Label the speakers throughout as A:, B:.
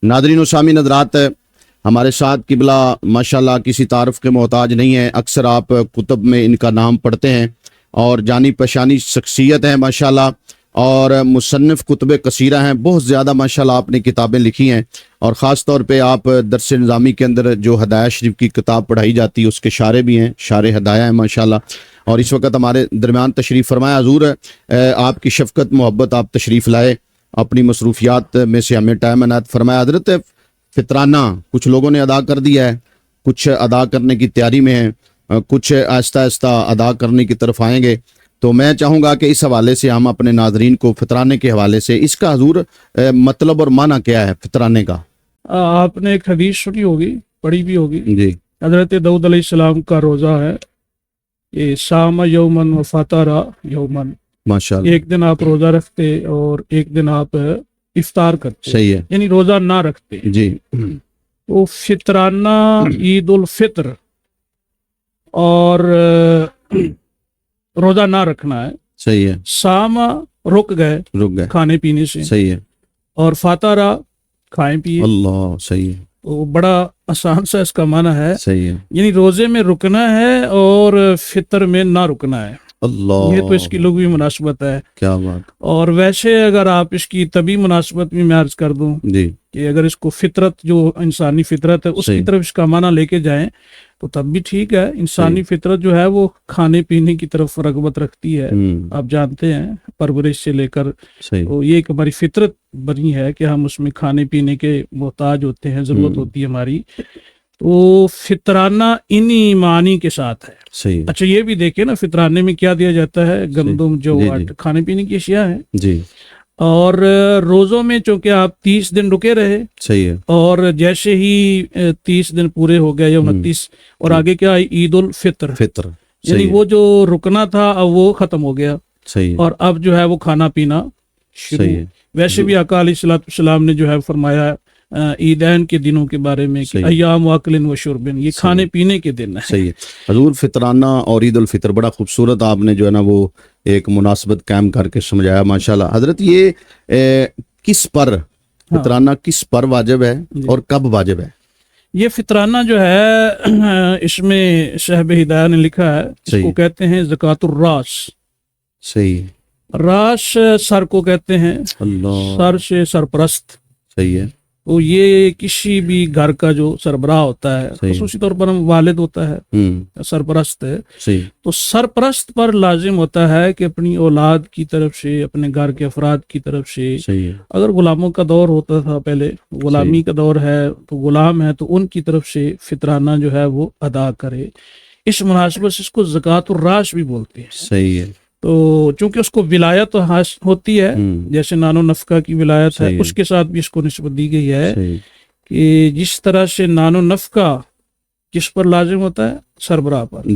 A: ناظرین و سامعین حضرات، ہمارے ساتھ قبلہ ماشاءاللہ کسی تعارف کے محتاج نہیں ہیں، اکثر آپ کتب میں ان کا نام پڑھتے ہیں اور جانی پہچانی شخصیت ہیں ماشاءاللہ، اور مصنف کتب کثیرہ ہیں، بہت زیادہ ماشاءاللہ آپ نے کتابیں لکھی ہیں، اور خاص طور پہ آپ درس نظامی کے اندر جو ہدایہ شریف کی کتاب پڑھائی جاتی ہے اس کے شارح بھی ہیں، شارح ہدایہ ہیں ماشاءاللہ، اور اس وقت ہمارے درمیان تشریف فرمایا۔ حضور آپ کی شفقت محبت، آپ تشریف لائے، اپنی مصروفیات میں سے ہمیں ٹائم عنایت فرمایا۔ حضرت فطرانہ کچھ لوگوں نے ادا کر دیا ہے، کچھ ادا کرنے کی تیاری میں ہیں، کچھ آہستہ آہستہ ادا کرنے کی طرف آئیں گے، تو میں چاہوں گا کہ اس حوالے سے ہم اپنے ناظرین کو فطرانے کے حوالے سے اس کا حضور مطلب اور معنی کیا ہے فطرانے کا؟ آپ
B: نے ایک حدیث سنی ہوگی، پڑھی بھی ہوگی
A: جی،
B: حضرت داؤد علیہ السلام کا روزہ ہے، یہ سام یومن و فطر یومن،
A: ماشاءاللہ،
B: ایک دن آپ روزہ رکھتے اور ایک دن آپ افطار کرتے،
A: صحیح ہے،
B: یعنی روزہ نہ رکھتے۔
A: جی،
B: تو فطرانہ عید الفطر اور روزہ نہ رکھنا ہے،
A: صحیح ہے،
B: سام رک گئے کھانے پینے سے،
A: صحیح ہے،
B: اور فاتارہ کھائیں پیے،
A: اللہ، صحیح ہے،
B: تو بڑا آسان سا اس کا معنی ہے،
A: صحیح ہے،
B: یعنی روزے میں رکنا ہے اور فطر میں نہ رکنا ہے،
A: اللہ،
B: یہ تو اس کی لغوی مناسبت ہے۔
A: کیا بات،
B: اور ویسے اگر آپ اس کی طبی مناسبت بھی میں عرض کر دوں
A: جی،
B: کہ اگر اس کو فطرت، جو انسانی فطرت ہے اس کی طرف اس کا معنی لے کے جائیں تو تب بھی ٹھیک ہے۔ انسانی فطرت جو ہے وہ کھانے پینے کی طرف رغبت رکھتی ہے، آپ جانتے ہیں پرورش سے لے کر، تو یہ ایک ہماری فطرت بنی ہے کہ ہم اس میں کھانے پینے کے محتاج ہوتے ہیں، ضرورت ہوتی ہے ہماری، تو فطرانہ انہی معنی کے ساتھ ہے۔
A: صحیح ہے،
B: اچھا یہ بھی دیکھیں نا، فطرانے میں کیا دیا جاتا ہے، گندم، جو کھانے پینے کی اشیاء ہیں،
A: جی،
B: اور روزوں میں چونکہ آپ 30 دن رکے رہے،
A: صحیح ہے،
B: اور جیسے ہی 30 دن پورے ہو گئے یا 29 اور آگے کیا عید الفطر، یعنی وہ جو رکنا تھا اب وہ ختم ہو گیا،
A: صحیح،
B: اور اب جو ہے وہ کھانا پینا شروع۔ ویسے بھی آقا علیہ السلام نے جو ہے فرمایا عیدین کے دنوں کے بارے میں کہ ایام واکلن و شربن، یہ کھانے پینے کے دن ہے۔
A: صحیح ہے حضور، فطرانہ اور عید الفطر بڑا خوبصورت آپ نے جو ہے نا وہ ایک مناسبت قائم کر کے سمجھایا ماشاءاللہ۔ حضرت یہ کس پر فطرانہ کس پر واجب ہے اور کب واجب ہے؟
B: یہ فطرانہ جو ہے اس میں صاحب ہدایہ نے لکھا ہے، اس کو کہتے ہیں زکوٰۃ الراس۔
A: صحیح،
B: راس سر کو کہتے ہیں،
A: اللہ،
B: سر سے سرپرست،
A: صحیح ہے،
B: تو یہ کسی بھی گھر کا جو سربراہ ہوتا ہے، خصوصی طور پر ہم والد ہوتا ہے، سرپرست ہے، تو سرپرست پر لازم ہوتا ہے کہ اپنی اولاد کی طرف سے، اپنے گھر کے افراد کی طرف سے، اگر غلاموں کا دور ہوتا تھا پہلے، غلامی کا دور ہے تو غلام ہے تو ان کی طرف سے فطرانہ جو ہے وہ ادا کرے۔ اس مناسبت سے اس کو زکوٰۃ الراس بھی بولتے ہیں۔
A: صحیح ہے،
B: تو چونکہ اس کو ولایت ہوتی ہے، جیسے نان و نفقہ کی ولایت ہے، اس کے ساتھ بھی اس کو نسبت دی گئی ہے کہ جس طرح سے نان و نفقہ کس پر لازم ہوتا ہے، سربراہ پر،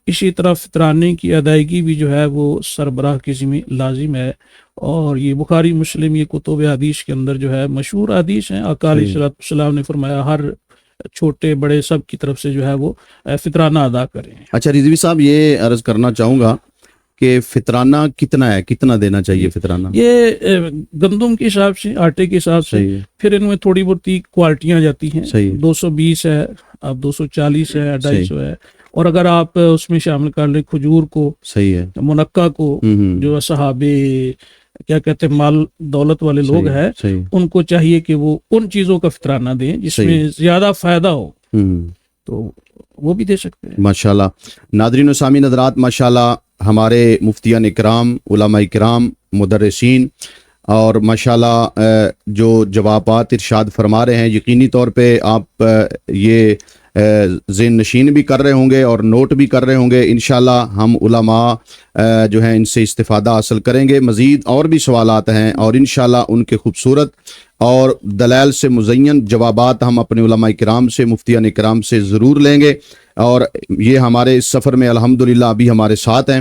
B: اسی طرح فطرانے کی ادائیگی بھی جو ہے وہ سربراہ کے ذمہ لازم ہے۔ اور یہ بخاری مسلم، یہ کتب حدیث کے اندر جو ہے مشہور حدیث ہیں، آقا علیہ السلام نے فرمایا ہر چھوٹے بڑے سب کی طرف سے جو ہے وہ فطرانہ ادا کریں۔
A: اچھا رضوی صاحب، یہ عرض کرنا چاہوں گا کہ فطرانہ کتنا ہے، کتنا دینا چاہیے فطرانہ؟
B: یہ گندم کے حساب سے، آٹے کے حساب سے، پھر ان میں تھوڑی بہت کوالٹیاں جاتی ہیں، 220 ہے، اب 240 ہے، 250 ہے، اور اگر آپ اس میں شامل کر لیں کھجور کو،
A: صحیح ہے،
B: منقع کو، جو صحابے کیا کہتے ہیں مال دولت والے لوگ ہیں، ان کو چاہیے کہ وہ ان چیزوں کا فطرانہ دیں جس میں زیادہ فائدہ ہو، تو وہ بھی دے سکتے ہیں
A: ماشاءاللہ۔ ناظرین و سامعین حضرات، ماشاءاللہ ہمارے مفتیان اکرام، علماء اکرام، مدرسین اور ماشاءاللہ جو جوابات ارشاد فرما رہے ہیں، یقینی طور پہ آپ یہ ذہن نشین بھی کر رہے ہوں گے اور نوٹ بھی کر رہے ہوں گے۔ انشاءاللہ ہم علماء جو ہیں ان سے استفادہ حاصل کریں گے۔ مزید اور بھی سوالات ہیں اور انشاءاللہ ان کے خوبصورت اور دلائل سے مزین جوابات ہم اپنے علماء کرام سے، مفتیان کرام سے ضرور لیں گے، اور یہ ہمارے اس سفر میں الحمدللہ ابھی ہمارے ساتھ ہیں۔